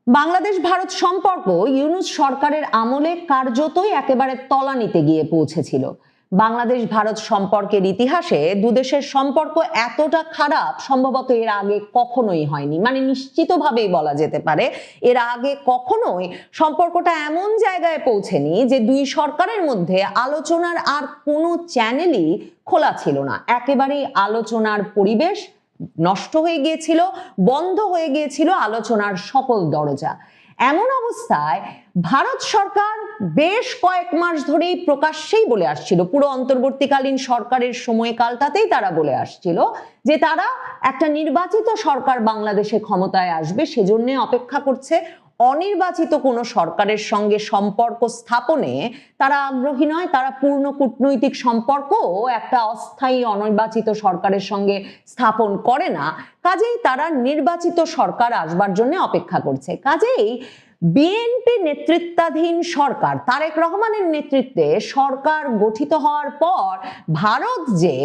বাংলাদেশ ভারত সম্পর্ক ইউনূস সরকারের আমলে কার্যতই একেবারে তলানিতে গিয়ে পৌঁছেছিল। বাংলাদেশ ভারত সম্পর্কের ইতিহাসে দুদেশের সম্পর্ক এতটা খারাপ সম্ভবত এর আগে কখনোই হয়নি, মানে নিশ্চিতভাবেই বলা যেতে পারে এর আগে কখনোই সম্পর্কটা এমন জায়গায় পৌঁছেনি যে দুই সরকারের মধ্যে আলোচনার আর কোনো চ্যানেলই খোলা ছিল না। একেবারেই আলোচনার পরিবেশ নষ্ট হয়ে গিয়েছিল, বন্ধ হয়ে গিয়েছিল আলোচনার সকল দরজা। এমন অবস্থায় ভারত সরকার বেশ কয়েক মাস ধরেই প্রকাশ্যেই বলে আসছিল, পুরো অন্তর্বর্তীকালীন সরকারের সময়কালটাতেই তারা বলে আসছিল যে তারা একটা নির্বাচিত সরকার বাংলাদেশে ক্ষমতায় আসবে, সেজন্য অপেক্ষা করছে। অনির্বাচিত কোনো সরকারের সঙ্গে সম্পর্ক স্থাপনে তারা আগ্রহী নয়। তারা পূর্ণ কূটনৈতিক সম্পর্ক একটা অস্থায়ী অনির্বাচিত সরকারের সঙ্গে স্থাপন করে না। কাজেই তারা নির্বাচিত সরকার আসবার জন্য অপেক্ষা করছে। কাজেই বিএনপি নেতৃত্বাধীন সরকার, তারেক রহমানের নেতৃত্বে সরকার গঠিত হওয়ার পর ভারত যে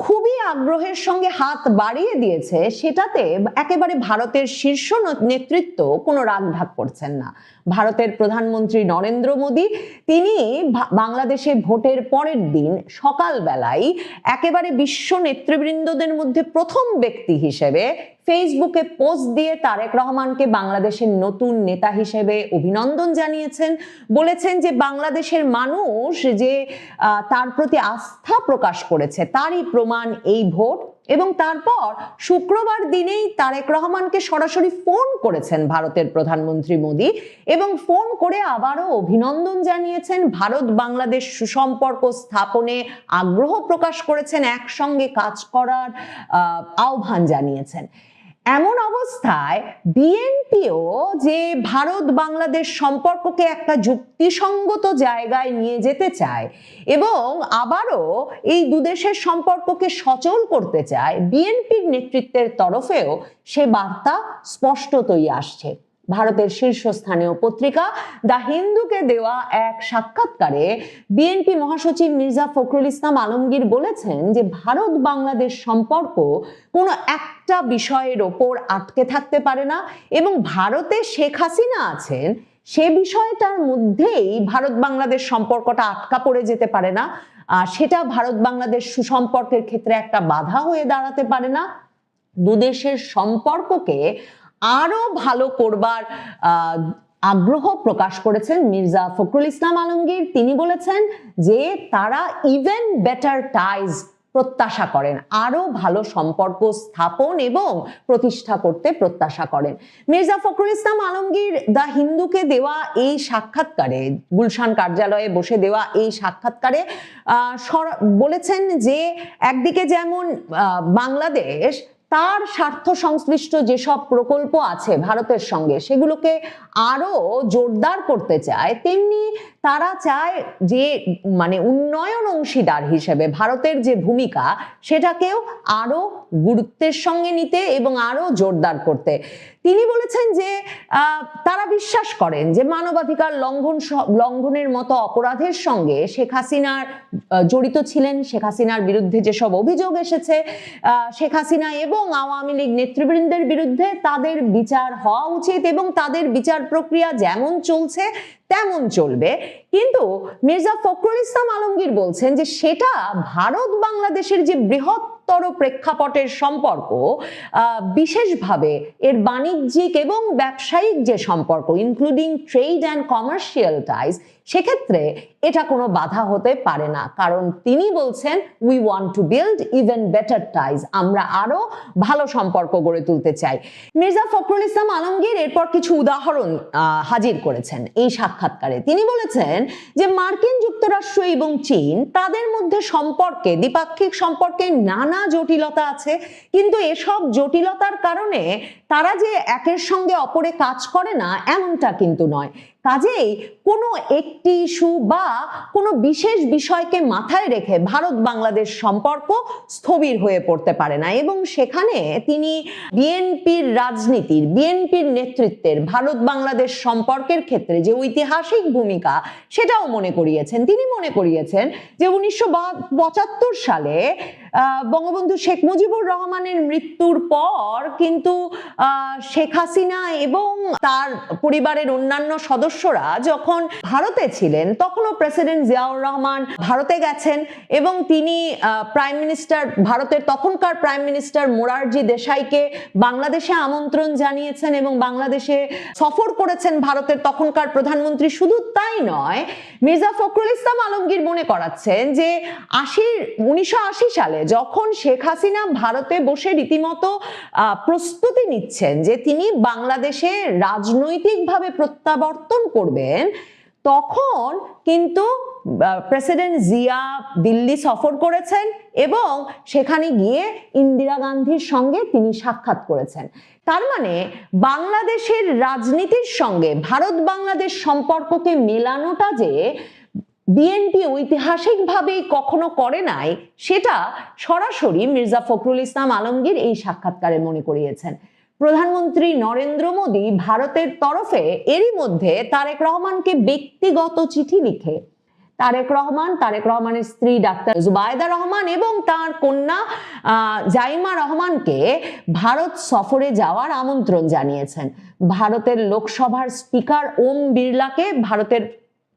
খুবই আগ্রহের সঙ্গে হাত বাড়িয়ে দিয়েছে, সেটাতে একেবারে ভারতের শীর্ষ নেতৃত্ব কোনো রাগঢাক করছেন না। ভারতের প্রধানমন্ত্রী নরেন্দ্র মোদী তিনি বাংলাদেশে ভোটের পরের দিন সকালবেলায় একেবারে বিশ্ব নেতৃবৃন্দদের মধ্যে প্রথম ব্যক্তি হিসেবে ফেসবুকে পোস্ট দিয়ে তারেক রহমানকে বাংলাদেশের নতুন নেতা হিসেবে অভিনন্দন জানিয়েছেন। বলেছেন যে বাংলাদেশের মানুষ যে তার প্রতি আস্থা প্রকাশ করেছে তারই প্রমাণ এই ভোট। এবং তারপর শুক্রবার দিনেই তারেক রহমানকে সরাসরি ফোন করেছেন ভারতের প্রধানমন্ত্রী মোদী, এবং ফোন করে আবারও অভিনন্দন জানিয়েছেন, ভারত বাংলাদেশ সুসম্পর্ক স্থাপনে আগ্রহ প্রকাশ করেছেন, একসঙ্গে কাজ করার আহ্বান জানিয়েছেন। এমন অবস্থায় বিএনপিও যে ভারত বাংলাদেশ সম্পর্ককে একটা যুক্তিসঙ্গত জায়গায় নিয়ে যেতে চায় এবং আবারও এই দুদেশের সম্পর্ককে সচল করতে চায়, বিএনপির নেতৃত্বের তরফেও সে বার্তা স্পষ্টতই আসছে। ভারতের শীর্ষস্থানীয় পত্রিকা দ্য হিন্দুকে দেওয়া এক সাক্ষাৎকারে বিএনপি মহাসচিব মির্জা ফখরুল ইসলাম আলমগীর বলেছেন যে ভারত বাংলাদেশ সম্পর্ক কোনো একটা বিষয়ের ওপর আটকে থাকতে পারে না, এবং ভারতে শেখ হাসিনা আছেন সে বিষয়টার মধ্যেই ভারত বাংলাদেশ সম্পর্কটা আটকা পড়ে যেতে পারে না। সেটা ভারত বাংলাদেশ সুসম্পর্কের ক্ষেত্রে একটা বাধা হয়ে দাঁড়াতে পারে না। দুদেশের সম্পর্ককে আরো ভালো করবার আগ্রহ প্রকাশ করেছেন মির্জা ফখরুল ইসলাম আলমগীর। তিনি বলেছেন যে তারা ইভেন বেটার টাইজ প্রত্যাশা করেন, আরো ভালো সম্পর্ক স্থাপন এবং প্রতিষ্ঠা করতে প্রত্যাশা করেন। মির্জা ফখরুল ইসলাম আলমগীর দ্য হিন্দুকে দেওয়া এই সাক্ষাৎকারে, গুলশান কার্যালয়ে বসে দেওয়া এই সাক্ষাৎকারে বলেছেন যে একদিকে যেমন বাংলাদেশ তার স্বার্থ সংশ্লিষ্ট যেসব প্রকল্প আছে ভারতের সঙ্গে সেগুলোকে আরো জোরদার করতে চায়, তেমনি তারা চায় যে মানে উন্নয়ন অংশীদার হিসেবে ভারতের যে ভূমিকা সেটাকেও আরো গুরুত্বের সঙ্গে নিতে এবং আরো জোরদার করতে। তিনি বলেছেন যে তারা বিশ্বাস করেন যে মানবাধিকার লঙ্ঘনের মতো অপরাধের সঙ্গে শেখ হাসিনার জড়িত ছিলেন, শেখ হাসিনার বিরুদ্ধে যেসব অভিযোগ এসেছে, শেখ হাসিনা এবং আওয়ামী লীগ নেতৃবৃন্দের বিরুদ্ধে তাদের বিচার হওয়া উচিত এবং তাদের বিচার প্রক্রিয়া যেমন চলছে তেমন চলবে। কিন্তু মির্জা ফখরুল ইসলাম আলমগীর বলছেন যে সেটা ভারত বাংলাদেশের যে বৃহত্তর প্রেক্ষাপটের সম্পর্ক, বিশেষভাবে এর বাণিজ্যিক এবং ব্যবসায়িক যে সম্পর্ক including trade and commercial ties, সেক্ষেত্রে এটা কোনো বাধা হতে পারে না। কারণ তিনি বলছেন we want to build even better ties, আমরা আরো ভালো সম্পর্ক গড়ে তুলতে চাই। মির্জা ফখরুল ইসলাম আলমগীর এরপর কিছু উদাহরণ হাজির করেছেন এই সাক্ষাৎকারে। তিনি বলেছেন যে মার্কিন যুক্তরাষ্ট্র এবং চীন তাদের মধ্যে সম্পর্কে, দ্বিপাক্ষিক সম্পর্কে নানা জটিলতা আছে, কিন্তু এসব জটিলতার কারণে তারা যে একের সঙ্গে অপরে কাজ করে না এমনটা কিন্তু নয়। কাজেই কোনো একটি ইস্যু বা কোনো বিশেষ বিষয়কে মাথায় রেখে ভারত বাংলাদেশ সম্পর্ক স্থবির হয়ে পড়তে পারে না, এবং সেখানে তিনি বিএনপির রাজনীতির, বিএনপির নেতৃত্বের ভারত বাংলাদেশ সম্পর্কের ক্ষেত্রে যে ঐতিহাসিক ভূমিকা সেটাও মনে করিয়েছেন। তিনি মনে করিয়েছেন যে 1975 সালে বঙ্গবন্ধু শেখ মুজিবুর রহমানের মৃত্যুর পর কিন্তু শেখ হাসিনা এবং তার পরিবারের অন্যান্য সদস্যরা যখন ভারতে ছিলেন তখনও প্রেসিডেন্ট জিয়াউর রহমান ভারতে গেছেন এবং তিনি ভারতের তখনকার প্রাইম মিনিস্টার মোরারজি দেশাইকে বাংলাদেশে আমন্ত্রণ জানিয়েছেন এবং বাংলাদেশে সফর করেছেন ভারতের তখনকার প্রধানমন্ত্রী। শুধু তাই নয়, মির্জা ফখরুল ইসলাম আলমগীর মনে করাচ্ছেন যে 1980 সালে যখন শেখ হাসিনা ভারতে বসে রীতিমতো প্রস্তুতি নিচ্ছেন যে তিনি বাংলাদেশে রাজনৈতিকভাবে প্রত্যাবর্তন করবেন, তখন কিন্তু প্রেসিডেন্ট জিয়া দিল্লি সফর করেছেন এবং সেখানে গিয়ে ইন্দিরা গান্ধীর সঙ্গে তিনি সাক্ষাৎ করেছেন। তার মানে বাংলাদেশের রাজনীতির সঙ্গে ভারত বাংলাদেশ সম্পর্ককে মেলানোটা যে বিএনপি ঐতিহাসিকভাবেই কখনো করে নাই, সেটা সরাসরি মির্জা ফখরুল ইসলাম আলমগীর এই সাক্ষাৎকারে মনে করিয়েছেন। প্রধানমন্ত্রী নরেন্দ্র মোদী ভারতের তরফে এরই মধ্যে তারেক রহমানকে ব্যক্তিগত চিঠি লিখে তারেক রহমানের স্ত্রী ডাক্তার জুবাইদা রহমান এবং তার কন্যা জাইমা রহমানকে ভারত সফরে যাওয়ার আমন্ত্রণ জানিয়েছেন। ভারতের লোকসভার স্পিকার ওম বিড়লাকে ভারতের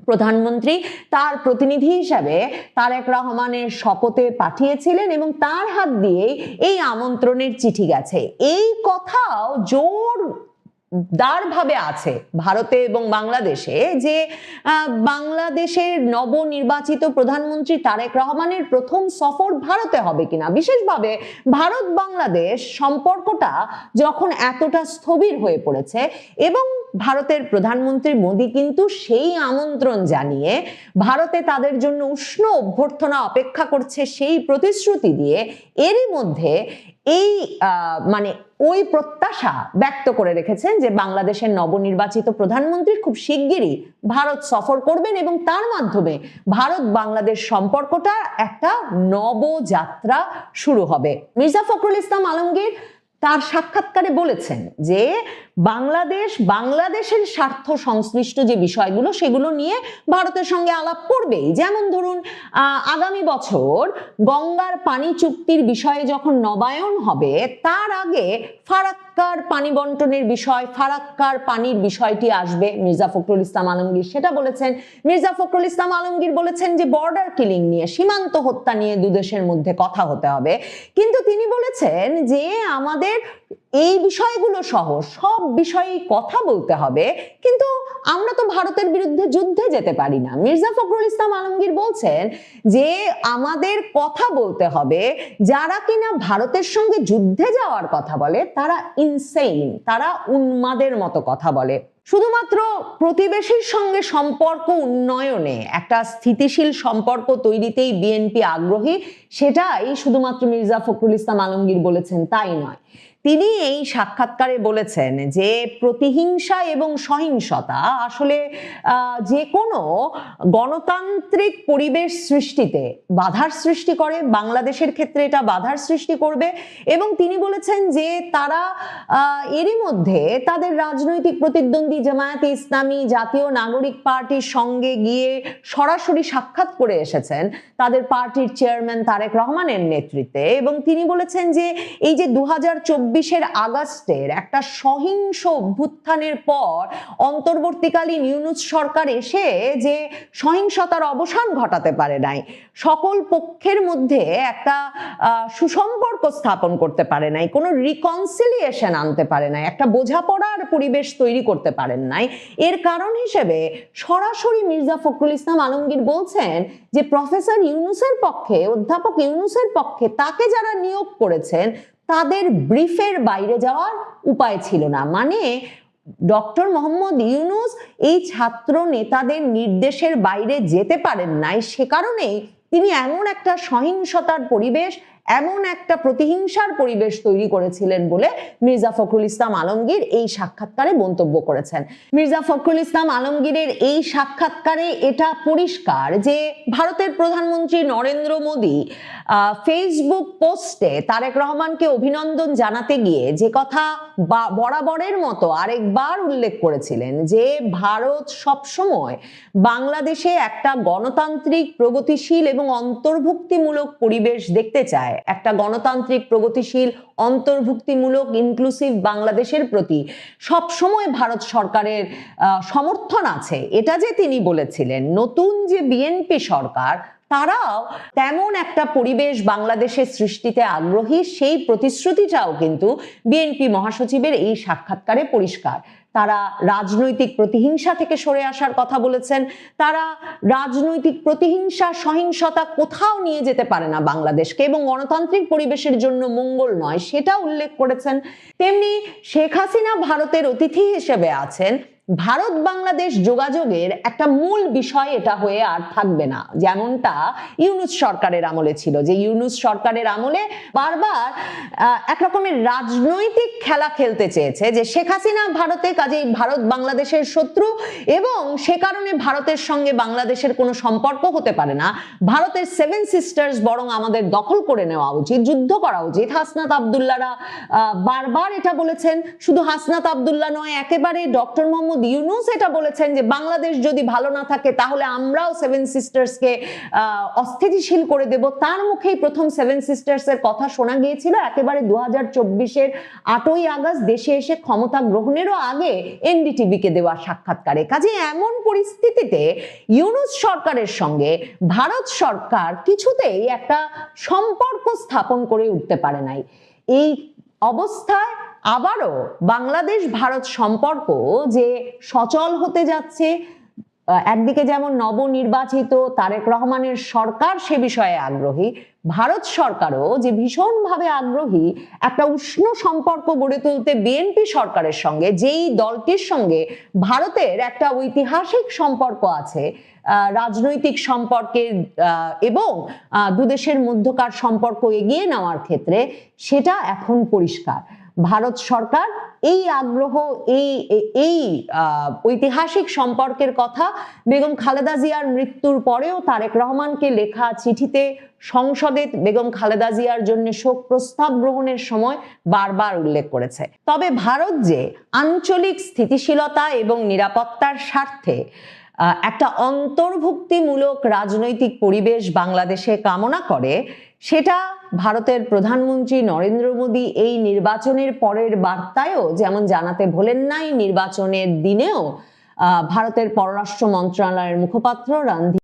প্রধানমন্ত্রী তার প্রতিনিধি হিসেবে তারেক রহমানের শপথে পাঠিয়েছিলেন এবং তার হাত দিয়ে এই আমন্ত্রণের চিঠি গেছে। এই কথাও জোরদারভাবে আছে ভারতে এবং বাংলাদেশে যে বাংলাদেশের নবনির্বাচিত প্রধানমন্ত্রী তারেক রহমানের প্রথম সফর ভারতে হবে কিনা, বিশেষভাবে ভারত বাংলাদেশ সম্পর্কটা যখন এতটা স্থবির হয়ে পড়েছে এবং ভারতের প্রধানমন্ত্রী মোদী কিন্তু সেই আমন্ত্রণ জানিয়ে ভারতে তাদের জন্য উষ্ণ অভ্যর্থনা অপেক্ষা করছে সেই প্রতিশ্রুতি দিয়ে এরই মধ্যে এই ওই প্রত্যাশা ব্যক্ত করে রেখেছেন যে বাংলাদেশের নবনির্বাচিত প্রধানমন্ত্রী খুব শিগগিরই ভারত সফর করবেন এবং তার মাধ্যমে ভারত বাংলাদেশ সম্পর্কটা একটা নবযাত্রা শুরু হবে। মির্জা ফখরুল ইসলাম আলমগীর তার সাক্ষাৎকারে বলেছেন যে বাংলাদেশের স্বার্থ সংশ্লিষ্ট যে বিষয়গুলো সেগুলো নিয়ে ভারতের সঙ্গে আলাপ করবেই। যেমন ধরুন, আগামী বছর গঙ্গার পানি চুক্তির বিষয়ে যখন নবায়ন হবে তার আগে ফারাক্কার পানি বন্টনের বিষয়, ফারাক্কার পানির বিষয়টি আসবে। মির্জা ফখরুল ইসলাম আলমগীর সেটা বলেছেন। মির্জা ফখরুল ইসলাম আলমগীর বলেছেন যে বর্ডার কিলিং নিয়ে, সীমান্ত হত্যা নিয়ে দুদেশের মধ্যে কথা হতে হবে। কিন্তু তিনি বলেছেন যে আমাদের এই বিষয়গুলো সহ সব বিষয়ে কথা বলতে হবে, কিন্তু আমরা তো ভারতের বিরুদ্ধে যুদ্ধে যেতে পারি না। মির্জা ফখরুল ইসলাম আলমগীর বলছেন যে আমাদের কথা বলতে হবে, যারা কিনা ভারতের সঙ্গে যুদ্ধে যাওয়ার কথা বলে তারা ইনসেইন, তারা উন্মাদের মতো কথা বলে। শুধুমাত্র প্রতিবেশীর সঙ্গে সম্পর্ক উন্নয়নে, একটা স্থিতিশীল সম্পর্ক তৈরিতেই বিএনপি আগ্রহী, সেটাই শুধুমাত্র মির্জা ফখরুল ইসলাম আলমগীর বলেছেন তাই নয়। তিনি এই সাক্ষাৎকারে বলেছেন যে প্রতিহিংসা এবং সহিংসতা আসলে যে কোনো গণতান্ত্রিক পরিবেশ সৃষ্টিতে বাধার সৃষ্টি করে, বাংলাদেশের ক্ষেত্রে এটা বাধার সৃষ্টি করবে। এবং তিনি বলেছেন যে তারা এরই মধ্যে তাদের রাজনৈতিক প্রতিদ্বন্দ্বী জামায়াতে ইসলামী, জাতীয় নাগরিক পার্টির সঙ্গে গিয়ে সরাসরি সাক্ষাৎ করে এসেছেন তাদের পার্টির চেয়ারম্যান তারেক রহমানের নেতৃত্বে। এবং তিনি বলেছেন যে এই যে 2024 আগস্টের একটা সহিংস অভ্যুত্থানের পর অন্তর্বর্তীকালীন ইউনূস সরকার এসে যে সহিংসতার অবসান ঘটাতে পারে নাই, সকল পক্ষের মধ্যে একটা সুসম্পর্ক স্থাপন করতে পারে নাই, কোনো রিকনসিলিয়েশন আনতে পারে নাই, একটা বোঝাপড়ার পরিবেশ তৈরি করতে পারেন নাই। এর কারণ হিসেবে সরাসরি মির্জা ফখরুল ইসলাম আলমগীর বলছেন যে প্রফেসর ইউনূসের পক্ষে, অধ্যাপক ইউনূসের পক্ষে তাকে যারা নিয়োগ করেছেন তাদের ব্রিফের বাইরে যাওয়ার উপায় ছিল না। মানে ডক্টর মোহাম্মদ ইউনূস এই ছাত্র নেতাদের নির্দেশের বাইরে যেতে পারেন নাই, সে কারণেই তিনি এমন একটা সহিংসতার পরিবেশ, এমন একটা প্রতিহিংসার পরিবেশ তৈরি করেছিলেন বলে মির্জা ফখরুল ইসলাম আলমগীর এই সাক্ষাৎকারে মন্তব্য করেছেন। মির্জা ফখরুল ইসলাম আলমগীরের এই সাক্ষাৎকারে এটা পরিষ্কার যে ভারতের প্রধানমন্ত্রী নরেন্দ্র মোদী ফেসবুক পোস্টে তারেক রহমানকে অভিনন্দন জানাতে গিয়ে যে কথা বরাবরের মতো আরেকবার উল্লেখ করেছিলেন যে ভারত সবসময় বাংলাদেশে একটা গণতান্ত্রিক, প্রগতিশীল এবং অন্তর্ভুক্তিমূলক পরিবেশ দেখতে চায়, একটা গণতান্ত্রিক, প্রগতিশীল, অন্তর্ভুক্তিমূলক, ইনক্লুসিভ বাংলাদেশের প্রতি সবসময় ভারত সরকারের সমর্থন আছে, এটা যে তিনি বলেছিলেন। নতুন যে বিএনপি সরকার, তারাও তেমন একটা পরিবেশ বাংলাদেশে সৃষ্টিতে আগ্রহী, সেই প্রতিশ্রুতিটাও কিন্তু বিএনপি মহাসচিবের এই সাক্ষাৎকারে পরিষ্কার। তারা রাজনৈতিক প্রতিহিংসা থেকে সরে আসার কথা বলেছেন। তারা রাজনৈতিক প্রতিহিংসা, সহিংসতা কোথাও নিয়ে যেতে পারে না বাংলাদেশকে, এবং গণতান্ত্রিক পরিবেশের জন্য মঙ্গল নয়, সেটা উল্লেখ করেছেন। তেমনি শেখ হাসিনা ভারতের অতিথি হিসেবে আছেন। ভারত বাংলাদেশ যোগাযোগের একটা মূল বিষয় এটা হয়ে আর থাকবে না, যেমনটা ইউনূস সরকারের আমলে ছিল। যে ইউনূস সরকারের আমলে বারবার একরকমের রাজনৈতিক খেলা খেলতে চেয়েছে যে শেখ হাসিনা ভারতে, কাজেই ভারত বাংলাদেশের শত্রু, এবং সে কারণে ভারতের সঙ্গে বাংলাদেশের কোনো সম্পর্ক হতে পারে না। ভারতের সেভেন সিস্টার্স বরং আমাদের দখল করে নেওয়া উচিত, যুদ্ধ করা উচিত। হাসনাত আবদুল্লাহরা বারবার এটা বলেছেন। শুধু হাসনাত আবদুল্লাহ নয়, একেবারে ডক্টর মোহাম্মদ ইউনূস এটা বলেছেন যে বাংলাদেশ যদি ভালো না থাকে তাহলে আমরাও সেভেন সিস্টার্সকে অস্থিতিশীল করে দেব। তার মুখেই প্রথম সেভেন সিস্টার্স এর কথা শোনা গিয়েছিল একেবারে 2024-এর 8ই আগস্ট দেশে এসে ক্ষমতা গ্রহণেরও আগে এনডিটিভিকে দেওয়া সাক্ষাৎকারে। কাজে এমন পরিস্থিতিতে ইউনূস সরকারের সঙ্গে ভারত সরকার কিছুতেই একটা সম্পর্ক স্থাপন করে উঠতে পারে নাই। এই অবস্থায় আবারও বাংলাদেশ ভারত সম্পর্ক যে সচল হতে যাচ্ছে, একদিকে যেমন নবনির্বাচিত তারেক রহমানের সরকার সে বিষয়ে আগ্রহী, ভারত সরকারও যে ভীষণভাবে আগ্রহী একটা উষ্ণ সম্পর্ক গড়ে তুলতে বিএনপি সরকারের সঙ্গে, যেই দলটির সঙ্গে ভারতের একটা ঐতিহাসিক সম্পর্ক আছে, রাজনৈতিক সম্পর্কের এবং দুদেশের মধ্যকার সম্পর্ক এগিয়ে নেওয়ার ক্ষেত্রে, সেটা এখন পরিষ্কার। ভারত সরকার এই আগ্রহ, এই ঐতিহাসিক সম্পর্কের কথা বেগম খালেদা জিয়ার মৃত্যুর পরেও তারেক রহমানকে লেখা চিঠিতে সংসদে বেগম খালেদা জিয়ার জন্য শোক প্রস্তাব গ্রহণের সময় বারবার উল্লেখ করেছে। তবে ভারত যে আঞ্চলিক স্থিতিশীলতা এবং নিরাপত্তার স্বার্থে একটা অন্তর্ভুক্তিমূলক রাজনৈতিক পরিবেশ বাংলাদেশে কামনা করে, সেটা ভারতের প্রধানমন্ত্রী নরেন্দ্র মোদী এই নির্বাচনের পরের বার্তায়ও যেমন জানাতে ভোলেন নাই, নির্বাচনের দিনেও ভারতের পররাষ্ট্র মন্ত্রণালয়ের মুখপাত্র রণধীর